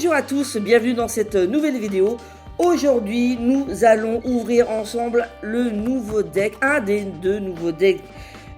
Bonjour à tous, bienvenue dans cette nouvelle vidéo. Aujourd'hui, nous allons ouvrir ensemble le nouveau deck, un des deux nouveaux decks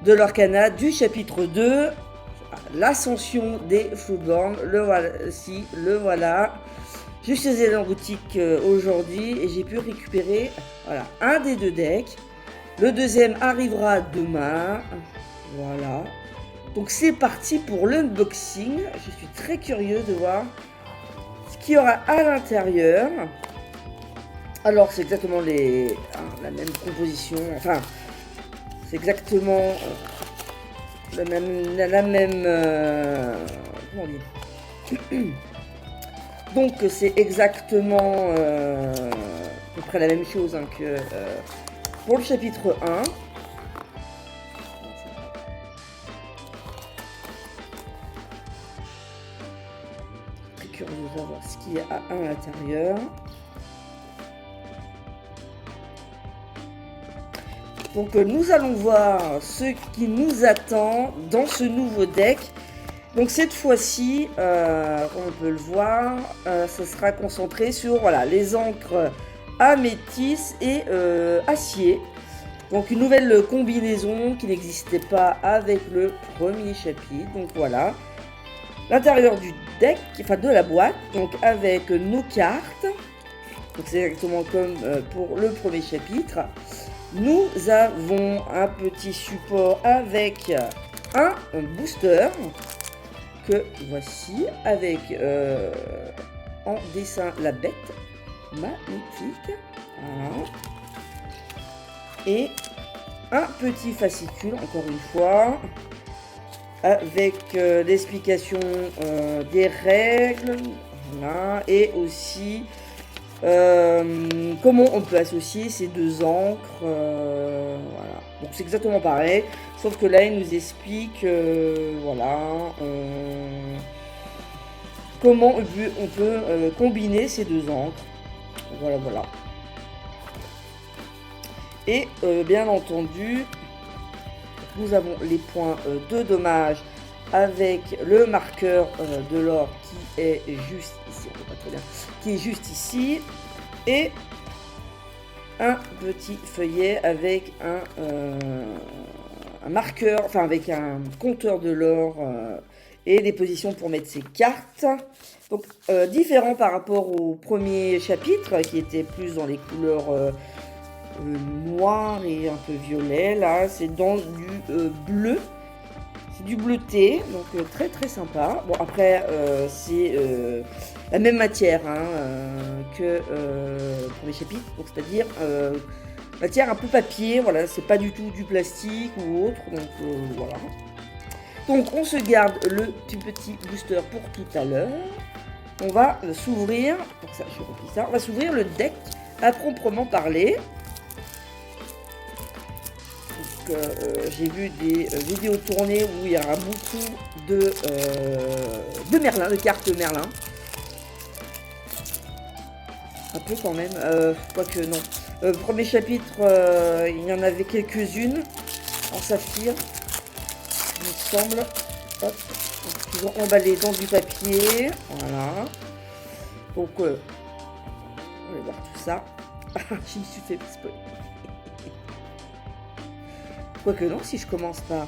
de l'Orcana du chapitre 2, l'ascension des Floodborn. Le voici, le voilà. Je suis allée en boutique aujourd'hui et j'ai pu récupérer un des deux decks. Le deuxième arrivera demain. Voilà. Donc c'est parti pour l'unboxing. Je suis très curieux de voir ce qu'il y aura à l'intérieur. Alors c'est exactement la même composition. Enfin, c'est exactement la même comment dire. Donc c'est exactement à peu près la même chose que pour le chapitre 1. Très curieux de savoir ce qu'il y a à l'intérieur. Donc nous allons voir ce qui nous attend dans ce nouveau deck. Donc cette fois-ci, comme on peut le voir, ça sera concentré sur les encres améthyste et acier. Donc une nouvelle combinaison qui n'existait pas avec le premier chapitre. Donc voilà, l'intérieur du deck, enfin de la boîte, donc avec nos cartes. Donc c'est exactement comme pour le premier chapitre. Nous avons un petit support avec un booster que voici avec en dessin la bête, magnifique, voilà. Et un petit fascicule encore une fois avec l'explication des règles, voilà, et aussi comment on peut associer ces deux encres, voilà. Donc c'est exactement pareil, sauf que là il nous explique comment on peut combiner ces deux encres, voilà. Et bien entendu nous avons les points de dommage avec le marqueur de l'or qui est juste ici, on voit pas très bien, qui est juste ici, et un petit feuillet avec un marqueur, enfin avec un compteur de l'or et des positions pour mettre ses cartes. Donc différent par rapport au premier chapitre qui était plus dans les couleurs noir et un peu violet. Là c'est dans du bleu. C'est du bleuté, donc très très sympa. Bon après c'est la même matière que pour les chapitres, donc c'est-à-dire matière un peu papier, voilà, c'est pas du tout du plastique ou autre, donc voilà. Donc on se garde le petit booster pour tout à l'heure. On va s'ouvrir, pour ça je replie ça, on va s'ouvrir le deck à proprement parler. J'ai vu des vidéos tournées où il y aura beaucoup de Merlin, de cartes Merlin. Un peu quand même, quoique non. Premier chapitre, il y en avait quelques-unes en saphir, il me semble. Hop, ils ont emballé dans du papier, voilà. Donc, on va voir tout ça. Je me suis fait spoiler. Quoique non, si je commence par...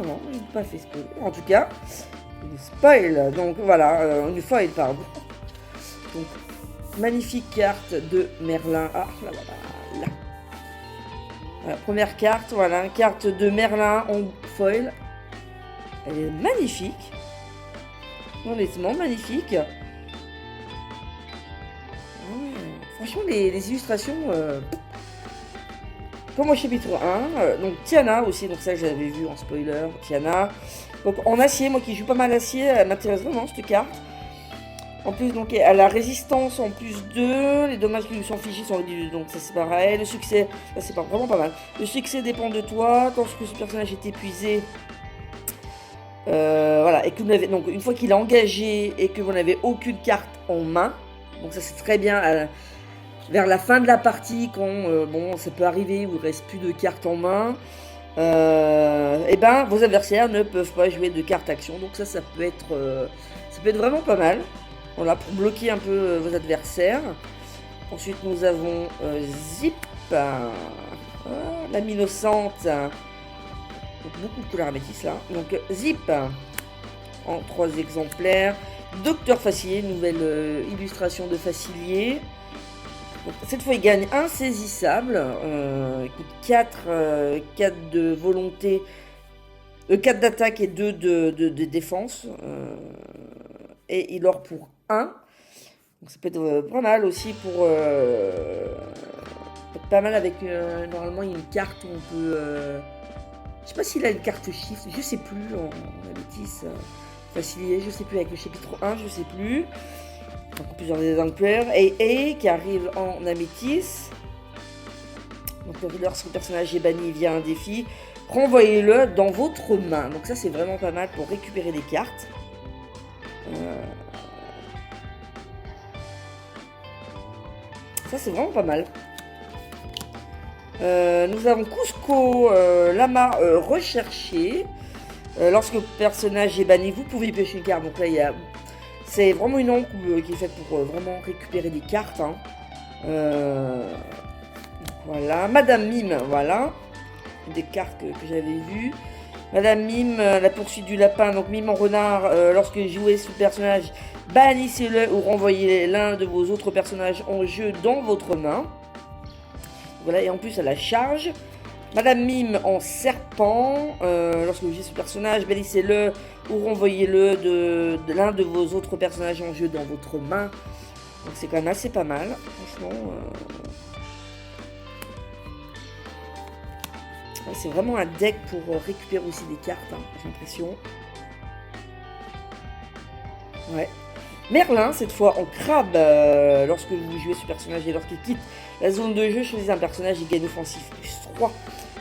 Non, il n'a pas fait spoil. En tout cas, une spoil. Donc voilà, une foil, pardon. Donc, magnifique carte de Merlin. Ah, là, voilà. Voilà, première carte, voilà, carte de Merlin en foil. Elle est magnifique. Honnêtement, magnifique. Ouais, franchement, les illustrations... Comme au chapitre 1, donc Tiana aussi, donc ça j'avais vu en spoiler, Tiana. Donc en acier, moi qui joue pas mal acier, elle m'intéresse vraiment cette carte. En plus, donc elle a résistance en plus 2, les dommages qui lui sont fichés sont réduits, donc ça c'est pareil. Le succès, ça c'est vraiment pas mal. Le succès dépend de toi, lorsque ce personnage est épuisé. Voilà, et que vous n'avez, donc une fois qu'il est engagé et que vous n'avez aucune carte en main, donc ça c'est très bien. Vers la fin de la partie, quand bon, ça peut arriver, il ne vous reste plus de cartes en main, et ben vos adversaires ne peuvent pas jouer de cartes action. Donc ça peut être peut être vraiment pas mal. Voilà, pour bloquer un peu vos adversaires. Ensuite, nous avons Zip, l'âme innocente. Donc, beaucoup de couleurs améthyste là. Donc Zip en 3 exemplaires. Docteur Facilier, nouvelle illustration de Facilier. Donc, cette fois, il gagne un saisissable. Il coûte 4 de volonté, 4 d'attaque et 2 de défense. Et il or pour 1. Donc ça peut être pas mal aussi pour... pas mal avec... normalement, il y a une carte où on peut... je sais pas s'il a une carte shift, je sais plus en améthyste. Facilier, je sais plus, avec le chapitre 1, je sais plus. Donc plusieurs exemplaires. Et qui arrive en améthyste. Donc lorsque le personnage est banni via un défi, renvoyez-le dans votre main. Donc ça c'est vraiment pas mal pour récupérer des cartes. Ça c'est vraiment pas mal. Nous avons Cusco, Lama recherché. Lorsque le personnage est banni, vous pouvez piocher une carte. Donc là, c'est vraiment une encre qui est faite pour vraiment récupérer des cartes. Hein. Voilà. Madame Mime, voilà. Des cartes que j'avais vues. Madame Mime, la poursuite du lapin. Donc Mime en renard, lorsque vous jouez ce personnage, bannissez-le ou renvoyez l'un de vos autres personnages en jeu dans votre main. Voilà, et en plus, elle a charge. Madame Mime en serpent, lorsque vous jouez ce personnage, bannissez-le ou renvoyez-le de l'un de vos autres personnages en jeu dans votre main. Donc c'est quand même assez pas mal, franchement. C'est vraiment un deck pour récupérer aussi des cartes, hein, j'ai l'impression. Ouais. Merlin, cette fois en crabe, lorsque vous jouez ce personnage et lorsqu'il quitte la zone de jeu, choisissez un personnage et gagne offensif plus 3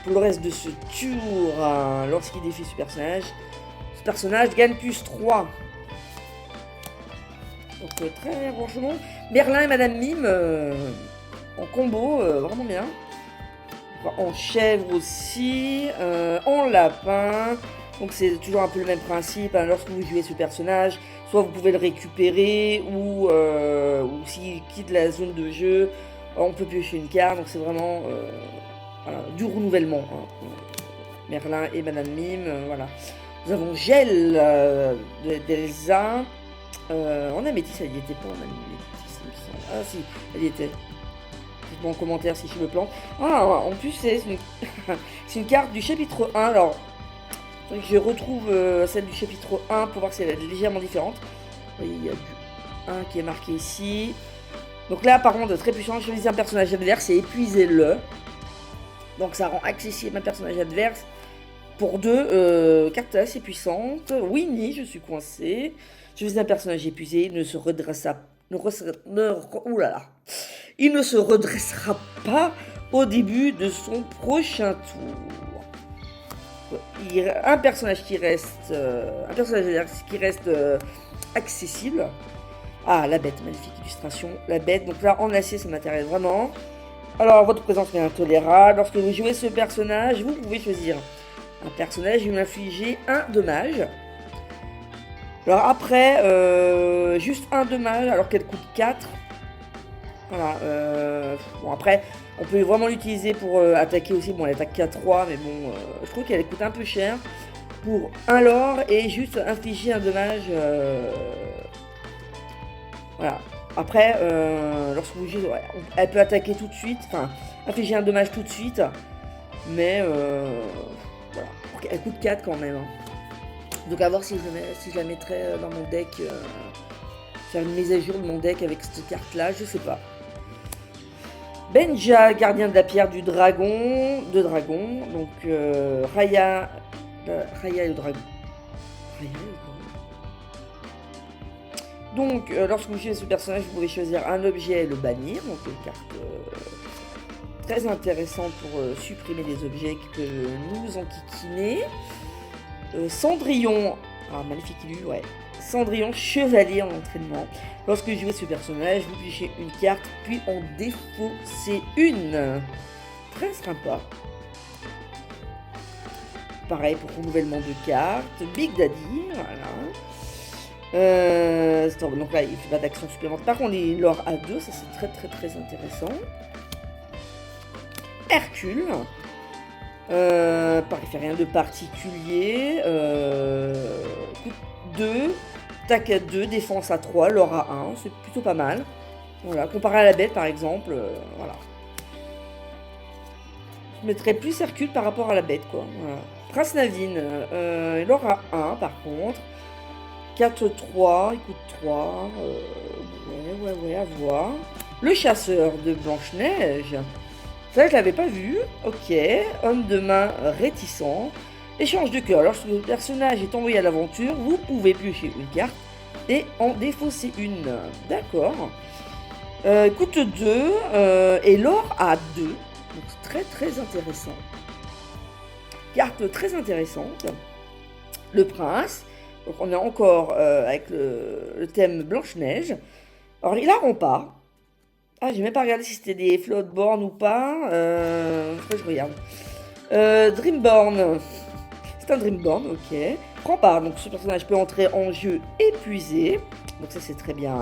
pour le reste de ce tour. Lorsqu'il défie ce personnage gagne plus 3. Donc très franchement, Merlin et Madame Mime en combo, vraiment bien. En chèvre aussi, en lapin. Donc c'est toujours un peu le même principe, hein. Lorsque vous jouez ce personnage, soit vous pouvez le récupérer, ou s'il quitte la zone de jeu, on peut piocher une carte. Donc c'est vraiment voilà, du renouvellement. Hein. Merlin et Madame Mime, voilà. Nous avons Gel d'Elsa. En améthyste, elle y était pas en améthyste, il me semble. Ah si, elle y était. Dites-moi en commentaire si je me plante. Ah, en plus c'est une carte du chapitre 1. Alors, je retrouve celle du chapitre 1 pour voir si elle est légèrement différente. Vous voyez, il y a du 1 qui est marqué ici. Donc là, par contre, très puissant, choisissez un personnage adverse et épuisez-le. Donc ça rend accessible un personnage adverse pour 2 cartes assez puissantes. Winnie, je suis coincé. Choisissez un personnage épuisé, il ne se redressera il ne se redressera pas au début de son prochain tour. Un personnage qui reste accessible. Ah, la bête, magnifique illustration. La bête, donc là en acier ça m'intéresse vraiment. Alors votre présence est intolérable. Lorsque vous jouez ce personnage, vous pouvez choisir un personnage et lui infliger un dommage. Alors après, juste un dommage alors qu'elle coûte 4. Voilà, bon après, on peut vraiment l'utiliser pour attaquer aussi. Bon, elle attaque qu'à 3, mais bon, je trouve qu'elle coûte un peu cher pour un lore et juste infliger un dommage. Voilà. Après, lorsque vous jouez, ouais, elle peut attaquer tout de suite, enfin, infliger un dommage tout de suite, mais voilà, elle coûte 4 quand même. Hein. Donc à voir si je la mettrais dans mon deck, faire une mise à jour de mon deck avec cette carte là, je sais pas. Benja, gardien de la pierre du dragon, donc Raya et le dragon. Donc lorsque vous jouez ce personnage, vous pouvez choisir un objet et le bannir, donc une carte très intéressante pour supprimer des objets qui peuvent nous enquiquiner. Cendrillon, ah maléfique élu, ouais. Cendrillon, chevalier en entraînement. Lorsque vous jouez ce personnage, vous pichez une carte, puis en défaussez une. Très sympa. Pareil pour renouvellement de cartes. Big Daddy, voilà. Donc là, il fait pas d'action supplémentaire. Par contre, il l'or à 2, ça c'est très intéressant. Hercule. Il fait rien de particulier. Coûte 2, tac à 2, défense à 3, l'or à 1, c'est plutôt pas mal. Voilà, comparé à la bête par exemple, voilà. Je mettrais plus Hercule par rapport à la bête, quoi. Voilà. Prince Navine, il aura 1 par contre. 4-3, il coûte 3. Ouais, à voir. Le chasseur de Blanche-Neige. Ça, je l'avais pas vu. Ok. Homme de main réticent. Échange de cœur. Lorsque le personnage est envoyé à l'aventure, vous pouvez piocher une carte et en défausser une. D'accord. Coûte 2 et l'or à 2. Donc très intéressant. Carte très intéressante. Le prince. Donc on est encore avec le thème Blanche-Neige. Alors il a rempart. Ah, j'ai même pas regardé si c'était des Floodborn ou pas. Faut que je regarde. Dreamborn. C'est un Dreamborn, ok. Rempart. Donc ce personnage peut entrer en jeu épuisé. Donc ça c'est très bien.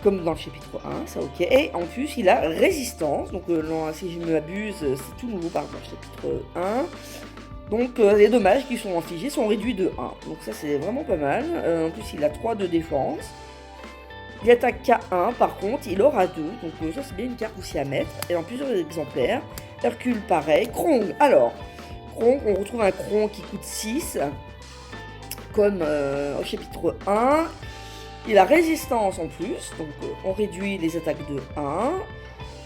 Comme dans le chapitre 1, ça ok. Et en plus il a résistance. Donc non, si je m'abuse, c'est tout nouveau par rapport au chapitre 1. Donc les dommages qui sont infligés sont réduits de 1. Donc ça c'est vraiment pas mal. En plus il a 3 de défense. Il attaque K1 par contre, il aura 2. Donc ça c'est bien une carte aussi à mettre. Et en plusieurs exemplaires. Hercule pareil. Krong. Alors, Krong, on retrouve un Krong qui coûte 6. Comme au chapitre 1. Il a résistance en plus. Donc on réduit les attaques de 1.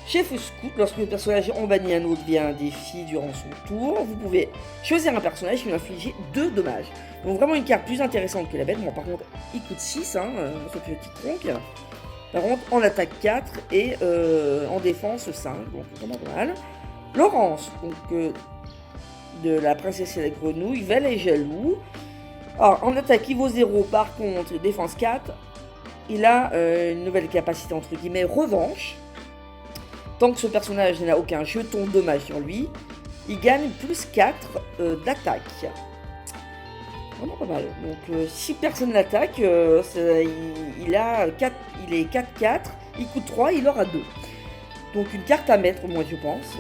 Chef scout, lorsque le personnage en bannit un autre via un défi durant son tour, vous pouvez choisir un personnage qui lui inflige 2 dommages. Donc vraiment une carte plus intéressante que la bête. Bon par contre il coûte 6, ce petit tronc. Par contre en attaque 4 et en défense 5, donc vraiment pas mal. Laurence, donc de la princesse et la grenouille, Vel et jaloux. Alors en attaque il vaut 0, par contre défense 4, il a une nouvelle capacité entre guillemets revanche. Tant que ce personnage n'a aucun jeton dommage sur lui, il gagne plus 4 d'attaque. Vraiment pas mal. Donc si personne l'attaque, il est 4-4, il coûte 3, il aura 2. Donc une carte à mettre, moi je pense.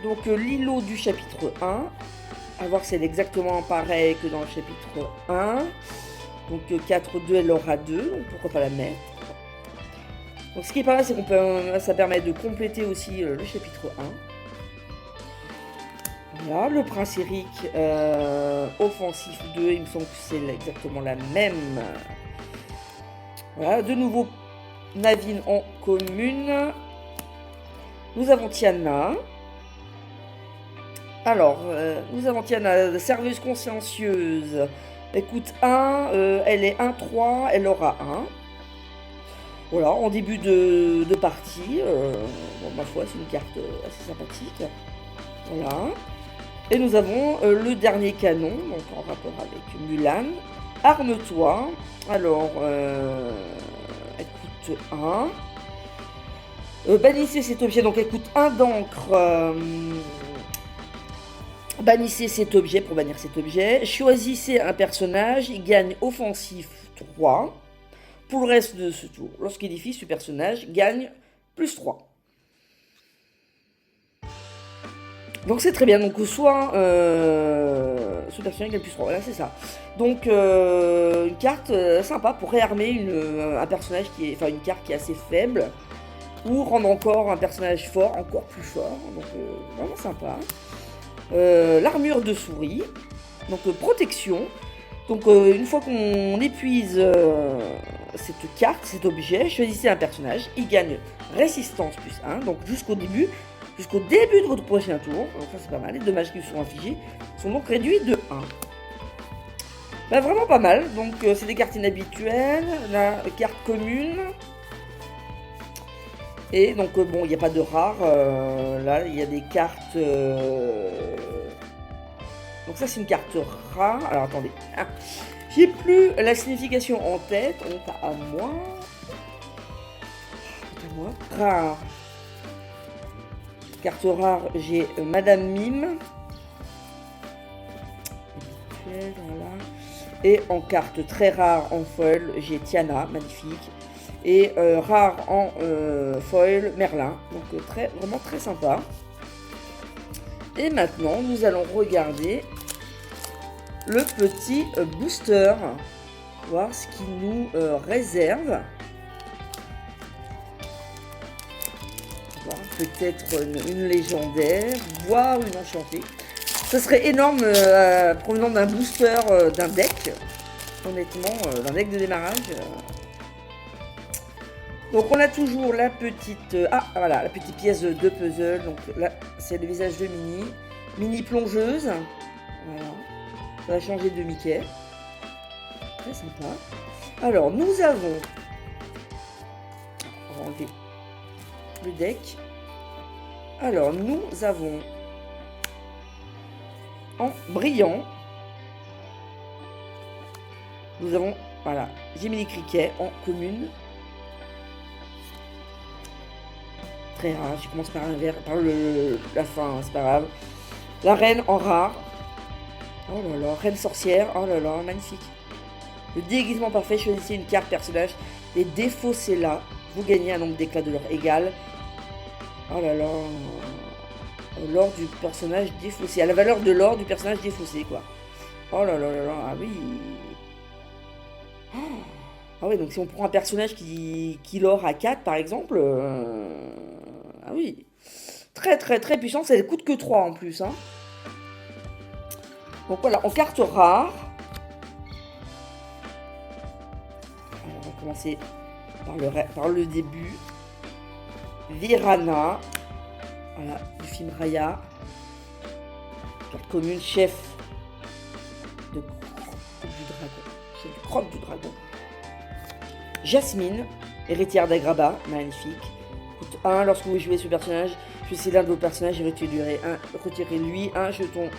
Donc l'îlot du chapitre 1. À voir si c'est exactement pareil que dans le chapitre 1. Donc 4-2, elle aura 2, donc pourquoi pas la mettre. Donc ce qui est pas mal, c'est qu'on ça permet de compléter aussi le chapitre 1. Voilà, le prince Eric, offensif 2, il me semble que c'est exactement la même. Voilà, de nouveau Navine en commune. Nous avons Tiana. Alors, nous avons Tiana, serveuse consciencieuse. Elle coûte 1, elle est 1-3, elle aura 1. Voilà, en début de partie, bon, ma foi, c'est une carte assez sympathique. Voilà. Et nous avons le dernier canon, donc en rapport avec Mulan. Arme-toi. Alors, elle coûte 1. Bannissez cet objet, donc elle coûte 1 d'encre. Bannissez cet objet pour bannir cet objet. Choisissez un personnage, il gagne offensif 3. Pour le reste de ce tour, lorsqu'il défie, ce personnage gagne plus 3. Donc c'est très bien. Donc soit ce personnage gagne plus 3. Voilà, c'est ça. Donc une carte sympa pour réarmer un personnage une carte qui est assez faible. Ou rendre encore un personnage fort, encore plus fort. Donc vraiment sympa. L'armure de souris. Donc protection. Donc une fois qu'on épuise cette carte, cet objet, choisissez un personnage, il gagne résistance plus 1, donc jusqu'au début de votre prochain tour. Donc ça c'est pas mal, les dommages qui sont infligés sont donc réduits de 1. Bah, vraiment pas mal, donc c'est des cartes inhabituelles, la carte commune. Et donc bon, il n'y a pas de rare, là il y a des cartes... Donc ça c'est une carte rare. Alors attendez. Ah, j'ai plus la signification en tête. Honte à moi. Rare. Carte rare, j'ai Madame Mime. Voilà. Et en carte très rare en foil, j'ai Tiana, magnifique. Et rare en foil, Merlin. Donc vraiment très sympa. Et maintenant, nous allons regarder le petit booster. Voir ce qu'il nous réserve. Peut-être une légendaire, voire une enchantée. Ce serait énorme provenant d'un booster d'un deck. Honnêtement, d'un deck de démarrage. Donc on a toujours la petite... voilà, la petite pièce de puzzle. Donc là, c'est le visage de Minnie. Minnie plongeuse. Voilà. Ça va changer de Mickey. Très sympa. Alors, nous avons... On va enlever le deck. Alors, nous avons... En brillant. Nous avons, voilà, Jiminy Cricket en commune. Très rare, je commence par un vert, par la fin, c'est pas grave. La reine en rare. Oh là là, reine sorcière, oh là là, magnifique. Le déguisement parfait, choisissez une carte personnage et défaussez-la. Vous gagnez un nombre d'éclats de l'or égal. Oh là là. L'or du personnage défaussé. À la valeur de l'or du personnage défaussé, quoi. Oh là là là là, ah oui. Ah oui, donc si on prend un personnage qui l'or à 4, par exemple. Ah oui. Très très très puissant, ça ne coûte que 3 en plus. Hein. Donc voilà, en carte rare. Alors, on va commencer par le début. Virana. Voilà, du film Raya. Carte commune, chef du dragon. Chef du croc du dragon. Jasmine, héritière d'Agraba, magnifique. Coûte 1, lorsque vous jouez ce personnage, choisissez l'un de vos personnages et retirez-lui un jeton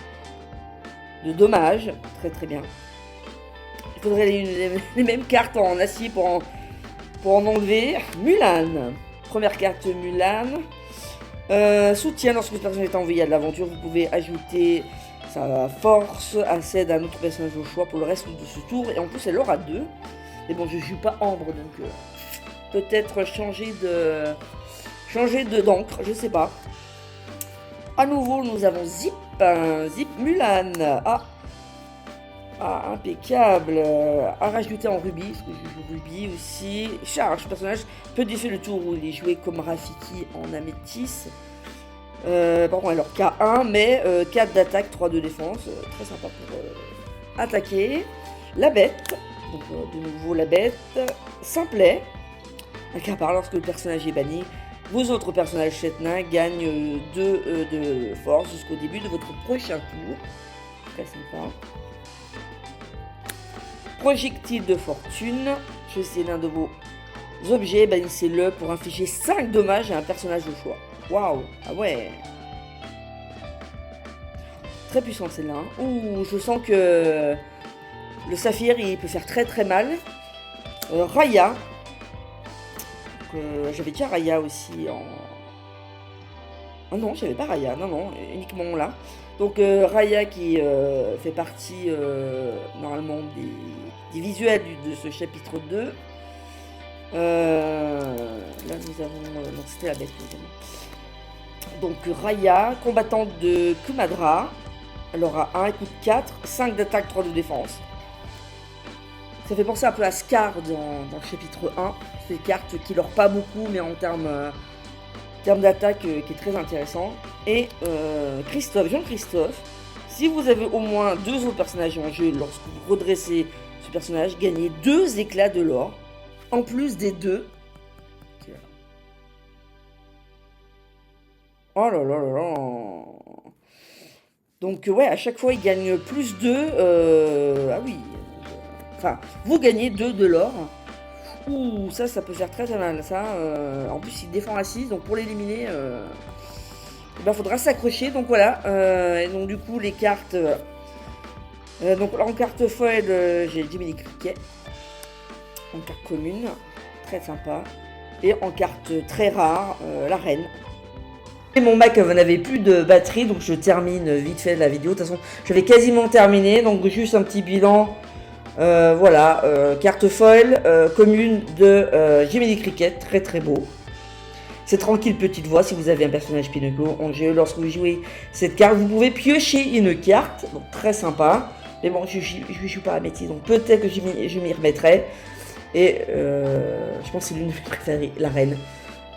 de dommage. Très très bien. Il faudrait les mêmes cartes en acier pour en enlever. Mulan. Première carte Mulan. Soutien, lorsque ce personnage est envoyé à de l'aventure, vous pouvez ajouter sa force à celle d'un autre personnage au choix pour le reste de ce tour. Et en plus, elle aura 2. Mais bon, je joue pas Ambre, donc peut-être changer d'encre, je sais pas. À nouveau, nous avons Zip Mulan. Impeccable. À rajouter en rubis, parce que je joue rubis aussi. Charge, ce personnage peut défier le tour où il est joué comme Rafiki en améthyste. Par contre, alors K1, mais 4 d'attaque, 3 de défense. Très sympa pour attaquer. La bête. Donc de nouveau la bête. Simplet. Accapare, lorsque le personnage est banni, vos autres personnages chetnains gagnent 2 de force jusqu'au début de votre prochain tour. Très sympa. Projectile de fortune. Choisissez l'un de vos objets, bannissez-le pour infliger 5 dommages à un personnage au choix. Waouh. Ah ouais. Très puissant celle-là. Hein. Ouh, je sens que le saphir, il peut faire très très mal. Raya. J'avais déjà Raya aussi en... Ah non, j'avais pas Raya. Non, uniquement là. Donc Raya qui fait partie normalement des visuels de ce chapitre 2. Là nous avons... non, c'était la bête. Donc Raya, combattante de Kumadra. Elle aura 1, elle coûte 4, 5 d'attaque, 3 de défense. Ça fait penser un peu à Scar dans le chapitre 1. C'est des cartes qui leur pas beaucoup, mais en termes d'attaque qui est très intéressant. Et Jean-Christophe, si vous avez au moins 2 autres personnages en jeu, lorsque vous redressez ce personnage, gagnez 2 éclats de l'or, en plus des 2. Oh là là là là. Donc ouais, à chaque fois il gagne plus 2. Ah oui. Enfin, vous gagnez 2 de l'or. Ouh, ça peut faire très très mal. Ça, en plus il défend à 6, donc pour l'éliminer, il faudra s'accrocher. Donc voilà. Et donc du coup les cartes. Donc en carte foil, j'ai Jiminy Cricket. En carte commune, très sympa. Et en carte très rare, la reine. Et mon Mac n'avait plus de batterie, donc je termine vite fait la vidéo. De toute façon, je vais quasiment terminer. Donc juste un petit bilan Voilà, carte foil commune de Jiminy Cricket, très très beau. C'est tranquille petite voix si vous avez un personnage Pinocchio en jeu. Lorsque vous jouez cette carte, vous pouvez piocher une carte, donc très sympa. Mais bon, je ne joue pas à métier, donc peut-être que je m'y remettrai. Et je pense que c'est l'une de mes préférées, la reine.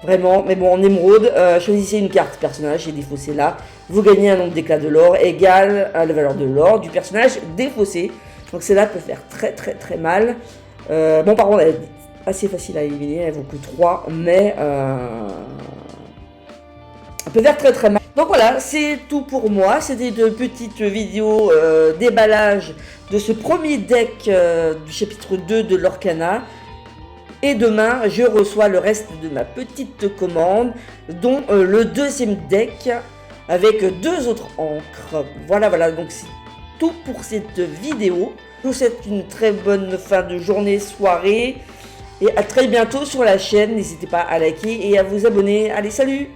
Vraiment, mais bon, en émeraude, choisissez une carte personnage et défaussez là. Vous gagnez un nombre d'éclats de l'or égal à la valeur de l'or du personnage défaussé. Donc celle-là peut faire très très très mal. Bon, par contre, elle est assez facile à éliminer, elle vaut que 3, mais elle peut faire très très mal. Donc voilà, c'est tout pour moi. C'était une petite vidéo déballage de ce premier deck du chapitre 2 de l'Orcana. Et demain, je reçois le reste de ma petite commande, dont le deuxième deck avec 2 autres encres. Voilà, donc c'est tout pour cette vidéo. Je vous souhaite une très bonne fin de journée, soirée, et à très bientôt sur la chaîne. N'hésitez pas à liker et à vous abonner. Allez, salut!